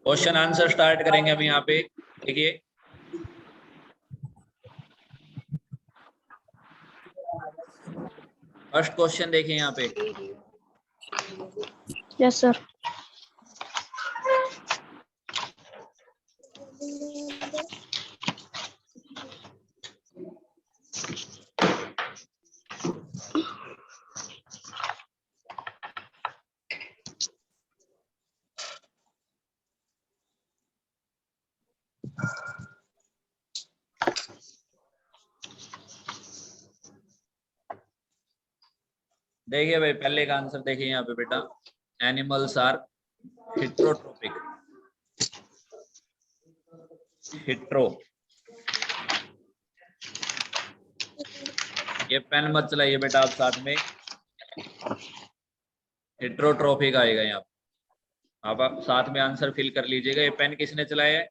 Question answer start करेंगे हम यहाँ पे। देखिए फर्स्ट क्वेश्चन देखिए यहाँ पे। Yes sir. देखिए भाई पहले का आंसर देखिए यहाँ पे बेटा, एनिमल्स आर हेट्रोट्रोपिक। हेट्रो, ये पेन मत चलाइए बेटा आप साथ में, हेट्रोट्रोपिक आएगा यहाँ पे। आप साथ में आंसर फिल कर लीजिएगा। ये पेन किसने चलाया है?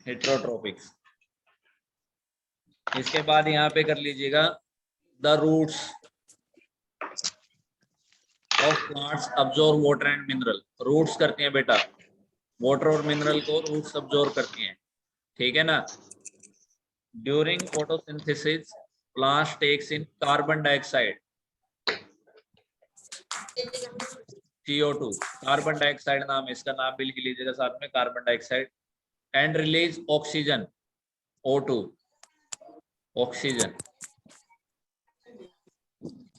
हेट्रोट्रोपिक्स। इसके बाद यहाँ पे कर लीजिएगा, the roots of plants absorb water and mineral. Roots करती हैं बेटा वाटर और मिनरल को, रूट्स अब्जॉर्ब करती हैं, ठीक है ना। During photosynthesis plants takes in carbon dioxide, CO2, carbon dioxide नाम है इसका, नाम भी लिख लीजिएगा साथ में, carbon dioxide. And release oxygen, O2, oxygen.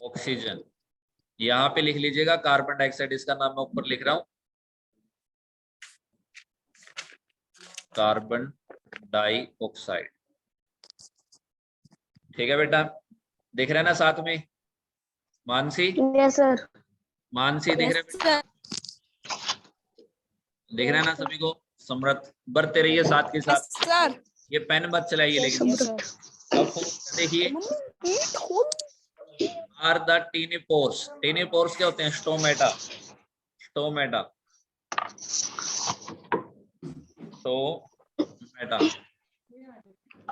Oxygen यहाँ पे लिख लीजिएगा, कार्बन डाइऑक्साइड इसका नाम मैं ऊपर लिख रहा हूं, कार्बन डाइऑक्साइड, ठीक है बेटा। दिख रहा है ना साथ में? Mansi, yes sir. मानसी दिख रहा है बेटा? दिख रहा है ना सभी को? समृत बढ़ते रहिए साथ के साथ। सर ये पेन मत चलाइए लेकिन। अब फोर्थ देखिए, आर द टीनिपोर्स। टीनिपोर्स क्या होते हैं? स्टोमेटा, स्टोमेटा, स्टोमेटा,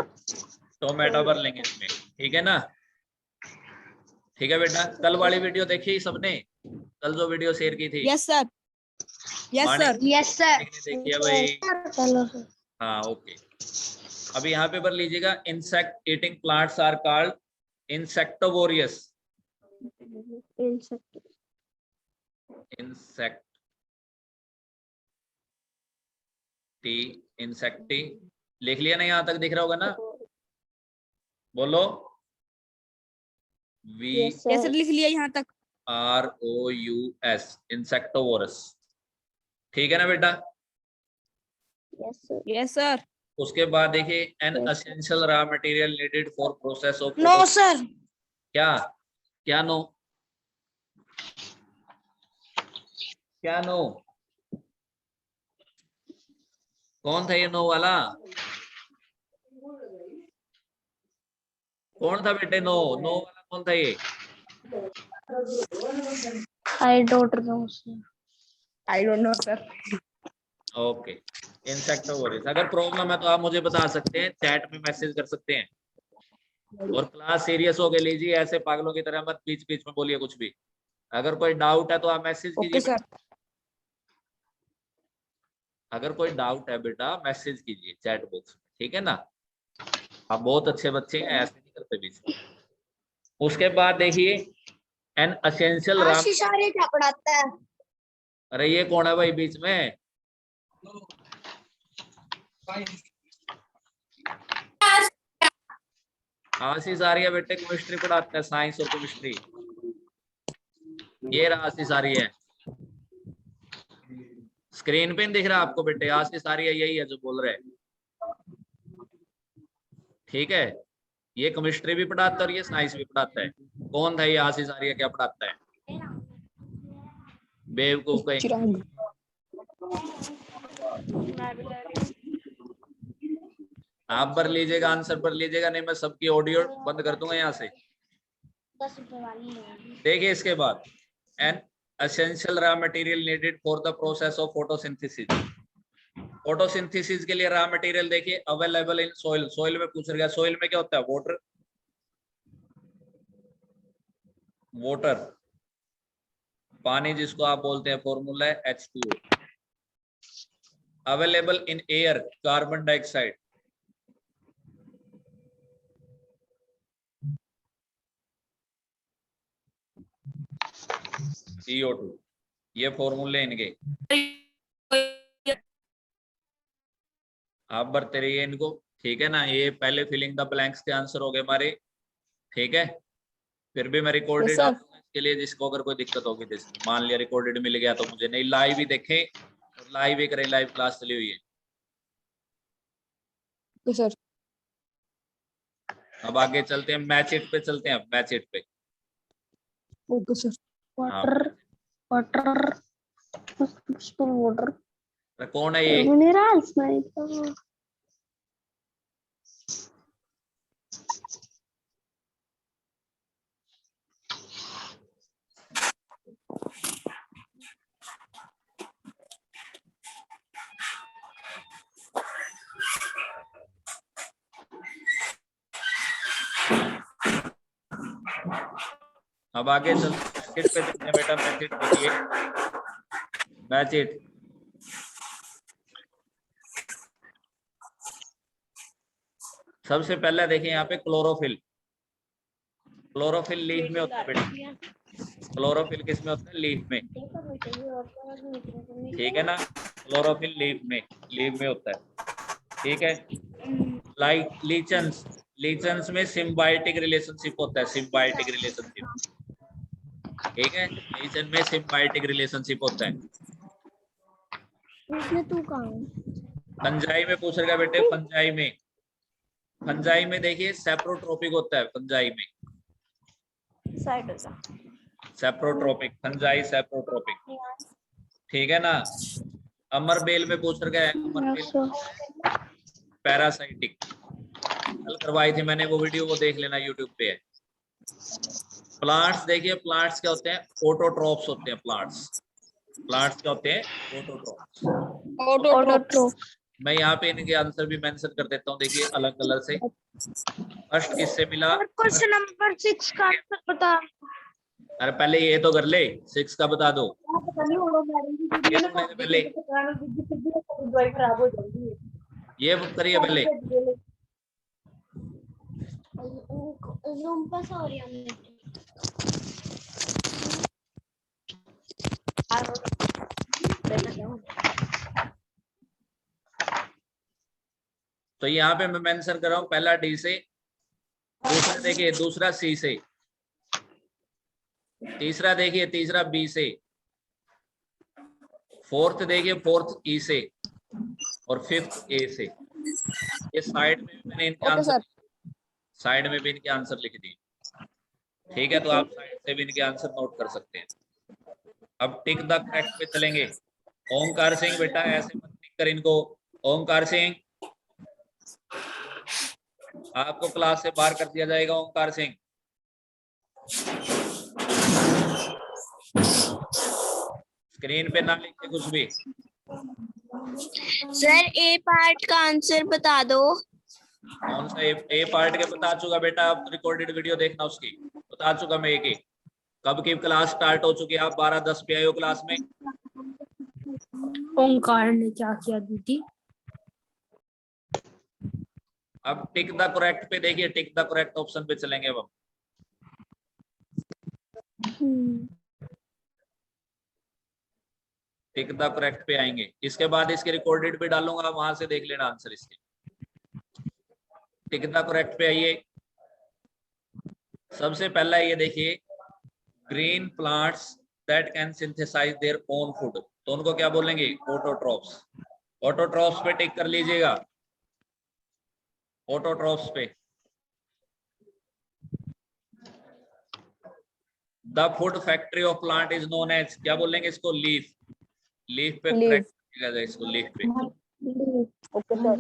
स्टोमेटा भर लेंगे इसमें, ठीक है ना। ठीक है बेटा, कल वाली वीडियो देखी सबने? कल जो वीडियो शेयर की थी? Yes sir, yes sir, yes sir. देखिए भाई, हाँ ओके। अभी यहाँ पे भर लीजिएगा, insect eating plants are called insectivorous. इंसेक्टी लिख लिया ना? यहाँ तक दिख रहा होगा ना? बोलो, कैसे लिख लिया यहाँ तक? VROUS, इंसेक्टोवोरस, ठीक है ना बेटा? Yes sir. उसके बाद देखिए, an essential raw material needed for process of. No sir. क्या क्या नो? क्या नो? कौन था ये नो वाला? कौन था बेटे नो? नो वाला कौन था ये? I don't know sir. I don't know sir. Okay, insectivorous. अगर प्रॉब्लम है तो आप मुझे बता सकते हैं, चैट में मैसेज कर सकते हैं। और क्लास सीरियस हो के लीजिए, ऐसे पागलों की तरह मत बीच बीच में बोलिए कुछ भी। अगर कोई डाउट है तो आप मैसेज ओके कीजिए। सर। अगर कोई डाउट है बेटा मैसेज कीजिए चैट बॉक्स में, ठीक है ना। आप बहुत अच्छे बच्चे हैं, ऐसे नहीं करते बीच में। उसके बाद देखिए, एन एसेंशियल रॉ। आशीष आर्य क्या पढ़ाता है? अरे ये कौन है भाई बीच में? आशीष आर्य बेटे केमिस्ट्री पढ़ाता है, साइंस और केमिस्ट्री। ये रहा आशीष आर्य, स्क्रीन पे दिख रहा है आपको बेटे? आशीष आर्य यही है जो बोल रहे हैं, ठीक है। ये केमिस्ट्री भी पढ़ाता है और ये साइंस भी पढ़ाता है। कौन था ये आशीष आर्य, क्या पढ़ाता है? बेवकूफ कहीं। चिराग। आप भर लीजिएगा, आंसर भर लीजिएगा, नहीं मैं सबकी ऑडियो बंद कर दूंगा यहाँ से। देखिए इसके बाद, N essential raw material needed for the process of photosynthesis. Photosynthesis के लिए रॉ मटेरियल देखिए, अवेलेबल इन सोइल। सोइल में पूछ रहा है, सोइल में क्या होता है? वाटर, वाटर, पानी जिसको आप बोलते हैं, फॉर्मूला है H2O, available in air, carbon dioxide. CO2, ये फॉर्मूले इनके आप भरते रहिए इनको, ठीक है ना। ये पहले फिलिंग द ब्लैंक्स के आंसर हो गए हमारे, ठीक है। फिर भी मैं रिकॉर्डेड sir. इसके लिए जिसको अगर कोई दिक्कत होगी, जैसे मान लिया रिकॉर्डेड मिल गया तो मुझे नहीं, लाइव ही देखे और लाइव ही करें, लाइव क्लास चली हुई है। Okay, sir. अब आगे चलते हैं, मैच इट पे चलते हैं, मैच इट पे। Okay, sir. Water, water, water. कौन है ये? Minerals, नहीं अब आगे चलते हैं, मैच इट पे चलते हैं बेटा। मैच इट देखिए, मैच इट। सबसे पहले देखिए यहाँ पे क्लोरोफिल। क्लोरोफिल लीफ में होता है बेटा। क्लोरोफिल किस में होता है? लीफ में, ठीक है ना। क्लोरोफिल लीफ में होता है, ठीक है। लाइक लीचन्स, लीचन्स में सिम्बायोटिक रिलेशनशिप होता है, सिम्बायोटिक रिलेशनशिप, ठीक है। लीचन में सिम्बायोटिक रिलेशनशिप होता है। इसमें तू कहाँ है? फंजाई में पूछ रहा बेटे, फंजाई में, फंजाई में देखिए सेप्रोट्रोपिक होता है, फंजाई में साइड हो जा। सेप्रोट्रोपिक, फंजाई सेप्रोट्रोपिक, ठीक है ना। अमरबेल में पूछ रखा है, अमरबेल पैरासाइटिक, कल करवाई थी मैंने वो वीडियो, वो देख लेना, यूट्यूब पे है। प्लांट्स देखिए, प्लांट्स क्या होते हैं? ऑटोट्रोप्स होते हैं प्लांट्स। प्लांट्स क्या होते हैं? ऑटोट्रोप्स। ऑटोट्रोफ। मैं यहाँ पे इनके आंसर भी मेंशन कर देता हूँ, देखिए अलग कलर से। फर्स्ट किससे मिला? क्वेश्चन नंबर 6 का आंसर बता। अरे पहले ये तो कर ले, 6 का बता दो। ये सुनने से पहले खराब हो जाएगी। ये करिए पहले। रूम पर सो रही हमने। तो यहाँ पे मैं मेंशन कर रहा हूँ, पहला डी से, दूसरा देखिए, दूसरा सी से, तीसरा देखिए, तीसरा बी से, फोर्थ देखिए, फोर्थ ई से, और फिफ्थ ए से। ये साइड में भी मैंने इनके Okay, आंसर, sir. साइड में भी इनके आंसर लिख दिए, ठीक है। तो आप साइड से भी इनके आंसर नोट कर सकते हैं। अब टिक द करेक्ट पे चलेंगे। ओंकार सिंह बेटा ऐसे मत टिक कर इनको। ओंकार सिंह, आपको क्लास से बाहर कर दिया जाएगा। ओंकार सिंह, स्क्रीन पे ना लिखे कुछ भी। सर ए पार्ट का आंसर बता दो। कौन सा? ए पार्ट के बता चुका बेटा, आप रिकॉर्डेड वीडियो देखना, उसकी बता चुका मैं। एक कब की क्लास स्टार्ट हो चुकी है? आप 12:10 पे आए हो क्लास में। ओंकार ने क्या किया दीदी? अब टिक द करेक्ट पे देखिए, टिक द करेक्ट ऑप्शन पे चलेंगे अब हम। टिक द करेक्ट पे आएंगे, इसके बाद इसके रिकॉर्डेड पे डालूंगा, वहां से देख लेना आंसर इसके। टिक द करेक्ट पे आइए। सबसे पहला ये देखिए, green plants that can synthesise their own food, तो उनको क्या बोलेंगे? ऑटोट्रॉप्स। ऑटोट्रॉप्स पे टिक कर लीजिएगा, ऑटोट्रॉप्स पे। The food factory of plant is known as, क्या बोलेंगे इसको? लीफ। लीफ पे करेक्ट कीजिएगा इसको, लीफ पे। Okay, sir.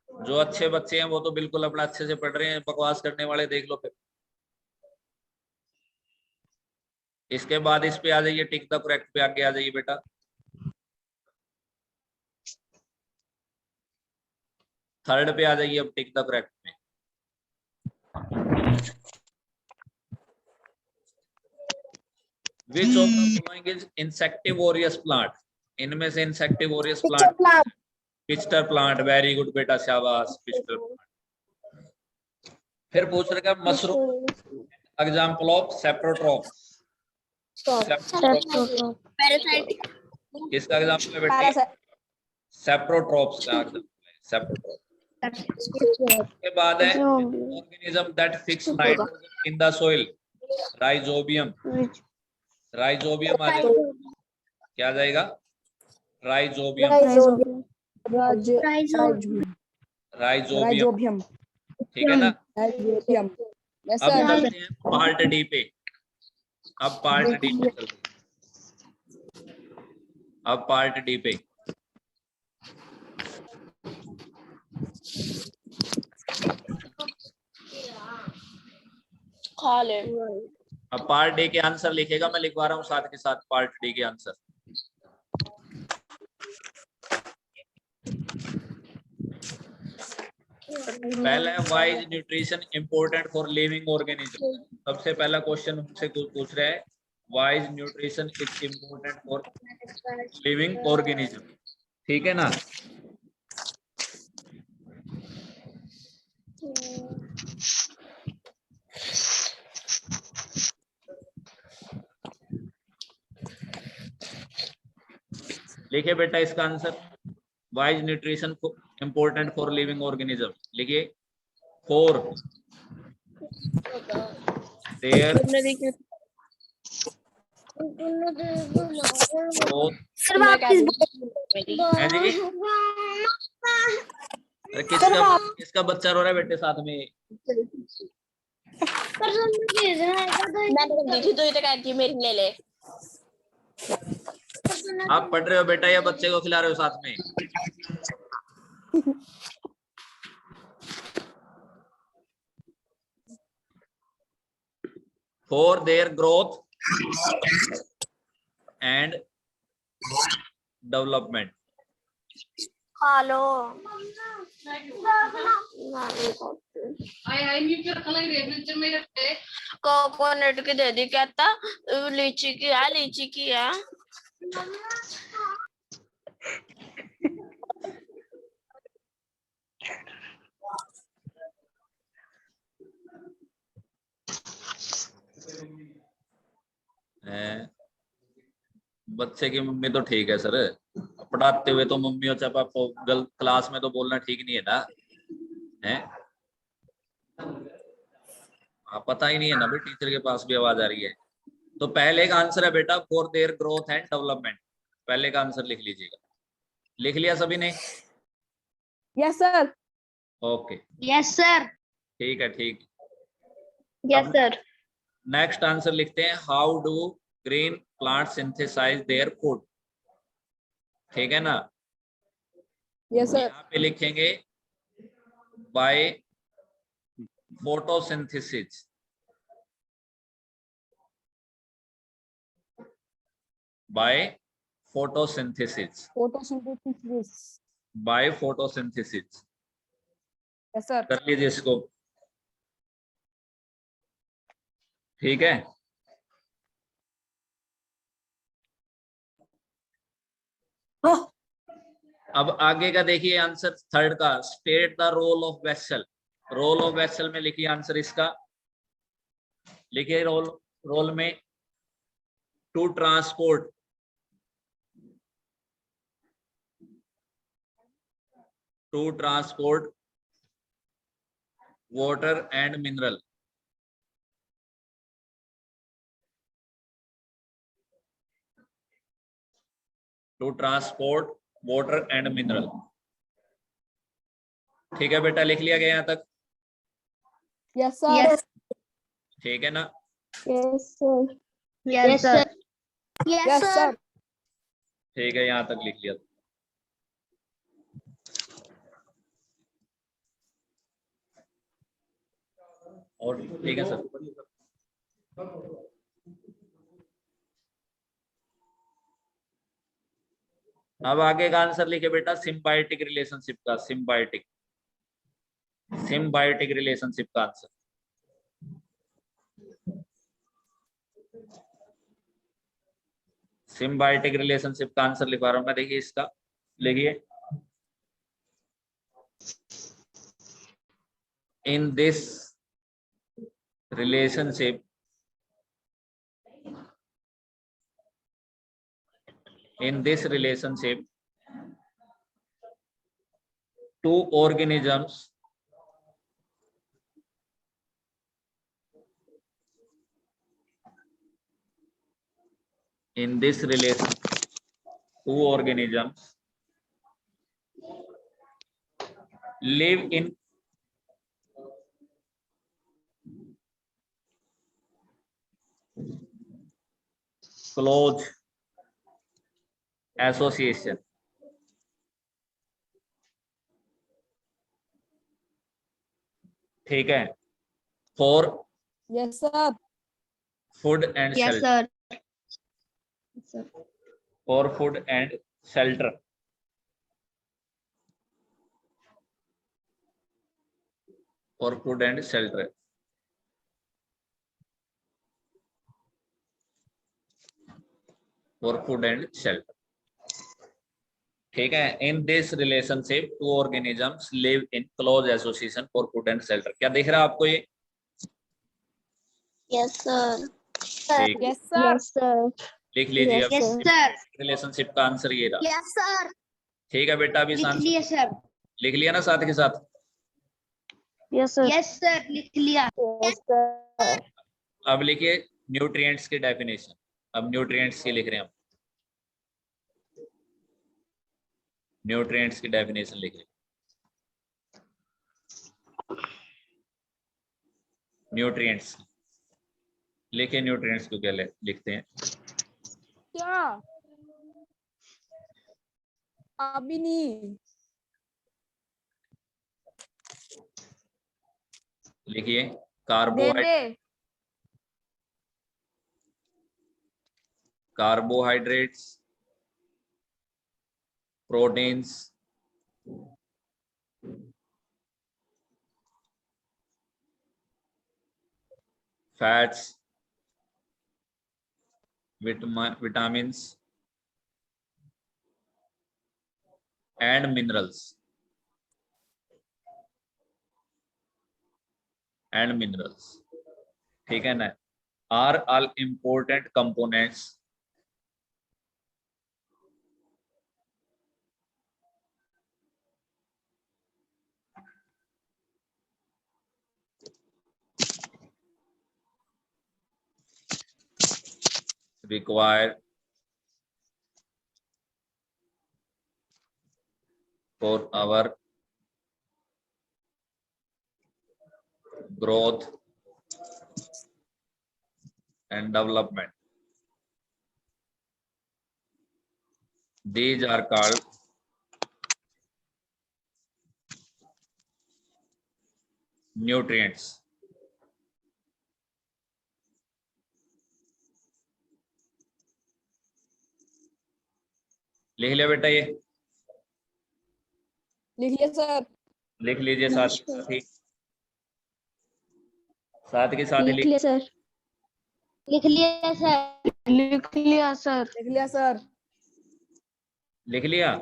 जो अच्छे बच्चे हैं वो तो बिल्कुल अपना अच्छे से पढ़ रहे हैं, बकवास करने वाले देख लो फिर। इसके बाद इस पे आ जाइए, टिक द करेक्ट पे आगे आ जाइए बेटा। थर्ड पे आ जाइए अब, टिक द करेक्ट में। Which of the following is insectivorous plant? इनमें से इंसेक्टिवोरियस प्लांट पिस्टर प्लांट, वेरी गुड बेटा, शाबाश, पिस्टर प्लांट। फिर पूछ रहे मशरूम, एग्जाम्पल ऑफ सेप्रोट्रॉप। पैरासाइटिक। किसका एग्जाम्पल है बेटे? सेप्रोट्रॉप्स का एग्जाम्पल है, सेप्रोट्रॉप। के बाद है organism that fix nitrogen in the soil, rhizobium. Rhizobium आ जाएगा, क्या आ जाएगा? राइजोबियम, राइजोबियम, ठीक है ना? यस अब सर। चलते हैं पार्ट डी पे। अब पार्ट डी पे चलते हैं। अब पार्ट डी पे खा ले। अब पार्ट डी के आंसर लिखेगा, मैं लिखवा रहा हूँ साथ के साथ पार्ट डी के आंसर। पहला है why is nutrition important for living organism. सबसे पहला क्वेश्चन हमसे पूछ रहा है why is nutrition is important for living organism, ठीक है ना? लिखिए बेटा इसका answer, why is nutrition important for living organism. लिखिए, फॉर देयर ग्रोथ। है जी? अरे किसका बच्चा रो रहा है बेटे साथ में? मैंने दी थी तो ये तो कहती है मेरी ले ले। आप पढ़ रहे हो बेटा या बच्चे को खिला रहे हो साथ में? For their growth and development. खा लो। कोकोनट की दे दी, कहता लीची की है, लीची की है। बच्चे की मम्मी तो ठीक है सर, पढ़ाते हुए तो मम्मी और चाहे पापा गलत क्लास में तो बोलना ठीक नहीं है ना, है? पता ही नहीं है ना भाई, टीचर के पास भी आवाज आ रही है। तो पहले का आंसर है बेटा for their growth and development. पहले का आंसर लिख लीजिएगा। लिख लिया सभी ने? Yes sir. Okay, yes sir. ठीक है, ठीक। Yes sir. नेक्स्ट आंसर लिखते हैं, how do green plant synthesise their food, ठीक है ना? Yes sir. यहाँ पे लिखेंगे by photosynthesis, by photosynthesis, photosynthesis. By photosynthesis. Yes sir. कर लीजिए इसको, ठीक है? अब आगे का देखिए आंसर थर्ड का, state the role of vessel. Role of vessel में लिखिए आंसर इसका। लिखिए रोल में, to transport water and mineral. To transport water and mineral, ठीक है बेटा? लिख लिया गया यहाँ तक? Yes sir. ठीक है ना? Yes sir. Yes sir. Yes sir. ठीक है, यहाँ तक लिख लिया। और ठीक है सर। अब आगे का आंसर लिखे बेटा, सिम्बायोटिक रिलेशनशिप का, सिम्बायोटिक रिलेशनशिप का आंसर। सिम्बायोटिक रिलेशनशिप का आंसर लिखवा रहा हूं मैं, देखिए इसका लिखिए, in this relationship, in this relationship, two organisms in this relation, two organisms live in close association. ठीक है, for Yes, sir. food and Yes, shelter, sir. for food and shelter, for food and shelter, for food and shelter. ठीक है, in this relationship to organisms live in close association for food and shelter. क्या दिख रहा है आपको ये? Yes, sir. ठीक, Yes, sir. Yes, sir. लिख लीजिए Yes, अब sir. sir. रिलेशनशिप का आंसर ये रहा। Yes, sir. ठीक है बेटा, अभी लिख लिया सर। लिख लिया ना साथ के साथ? Yes, sir. Yes, sir. लिख लिया। Yes, sir. अब लिखिए न्यूट्रिएंट्स की डेफिनेशन। अब न्यूट्रिएंट्स की लिख रहे हैं हम, न्यूट्रिएंट्स की डेफिनेशन लिखिए। न्यूट्रिएंट्स लिखिए, न्यूट्रिएंट्स को क्या लिखते हैं? क्या? अभी नहीं। लिखिए they carbohydrate, they. Carbohydrates, proteins, fats, vitamins and minerals, ठीक है ना, are all important components required for our growth and development. These are called nutrients. लिख लिया बेटा ये? लिख लिया सर। लिख लीजिए साथ ही, साथ के साथ ही लिख लिया सर। लिख लिया सर। लिख लिया सर। लिख लिया सर। लिख लिया।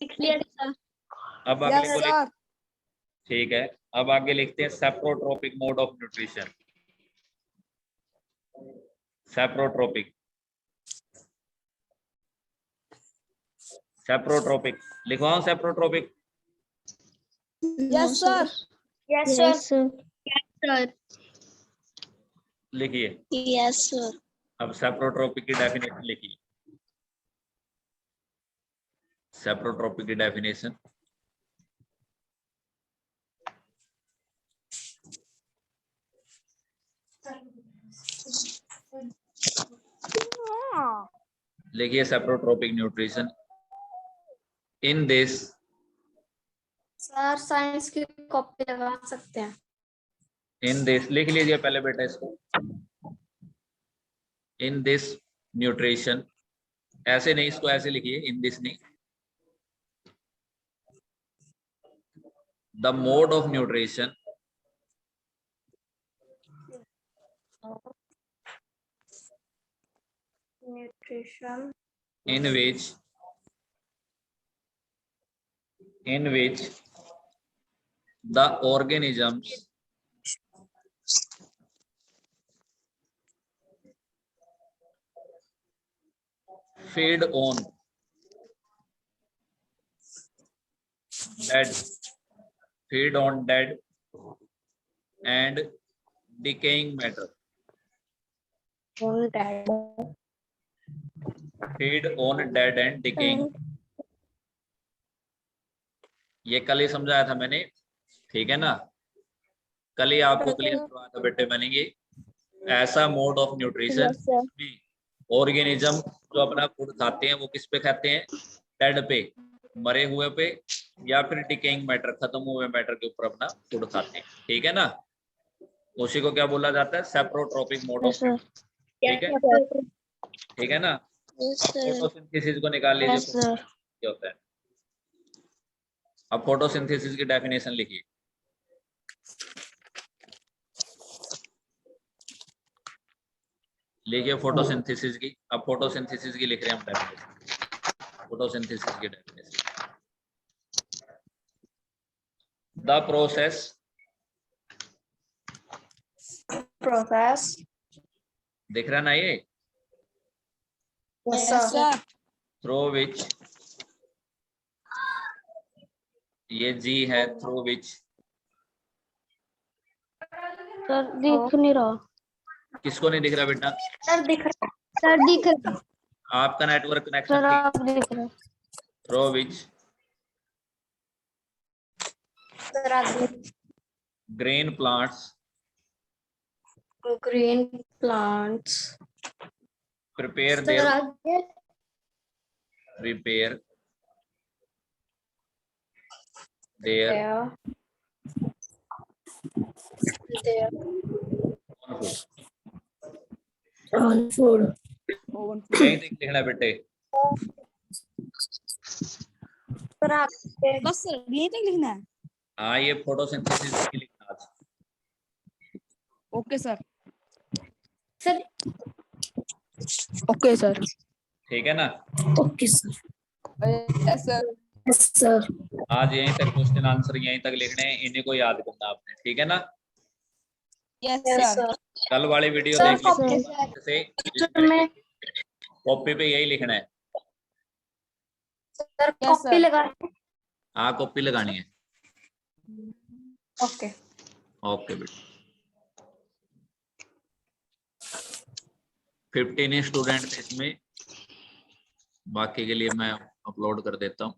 लिख लिया सर। अब अगले यस को लिख, सर। ठीक है, अब आगे लिखते हैं saprotrophic mode of nutrition. Saprotrophic, saprotrophic लिखवाओ, saprotrophic. Yes sir. Yes sir. Yes sir. लिखिए, यस सर। अब सेप्रोट्रोपिक की डेफिनेशन लिखिए। सेप्रोट्रोपिक की डेफिनेशन, लिखिए saprotrophic nutrition. In this, sir science की कॉपी लगा सकते हैं। इन दिस लिख लीजिए पहले बेटा इसको। इन दिस न्यूट्रिशन, ऐसे नहीं, इसको ऐसे लिखिए, इन दिस नहीं। The mode of nutrition nutrition in which the organisms feed on dead and decaying matter. Feed on dead and decaying. ये कल ही समझाया था मैंने, ठीक है ना, कल ही आपको क्लियर करवाया था बेटे मैंने। ये ऐसा मोड ऑफ न्यूट्रिशन जिसमें ऑर्गेनिज्म जो अपना फूड खाते हैं वो किस पे खाते हैं, डेड पे, मरे हुए पे, या फिर डिकेइंग मैटर, खत्म हुए मैटर के ऊपर अपना फूड खाते हैं, ठीक है ना। उसी को क्या बोला जाता है, सेप्रोट्रोपिक मोड ऑफ, ठीक है, ठीक है ना। फोटोसिंथेसिस को निकाल लीजिए, क्या होता है। अब फोटोसिंथेसिस की डेफिनेशन लिखिए। लिखिए फोटोसिंथेसिस की। अब फोटोसिंथेसिस की लिख रहे हैं हम डेफिनेशन, फोटोसिंथेसिस की डेफिनेशन। द प्रोसेस दिख रहा ना ये, सर थ्रू विच, ये जी है, थ्रू विच, सर दिख नहीं रहा। किसको नहीं दिख रहा बेटा, सर दिख रहा, सर दिख रहा, आपका नेटवर्क सर कनेक्शन आप दिख रहा, थ्रू विच सर आप green plants green plants, prepare sir their आगे prepare their own food. Own यही लिखना बेटे। सर आप बस सर यही तक लिखना है। हाँ, ये फोटोसिंथेसिस की लिखना आज। Okay sir, sir okay sir, ठीक है ना। Okay sir, yes sir, yes sir, आज यहीं तक क्वेश्चन आंसर यहीं तक लिखने हैं, इन्हीं को याद करना आपने, ठीक है ना। Yes yes sir, sir. कल वाली वीडियो सर, देख लीजिए से, में कॉपी पे यही लिखना है। Sir Yes, copy sir. लगा। हाँ, कॉपी लगानी है। ओके ओके बेटा। 15 ही स्टूडेंट थे इसमें, बाकी के लिए मैं अपलोड कर देता हूँ।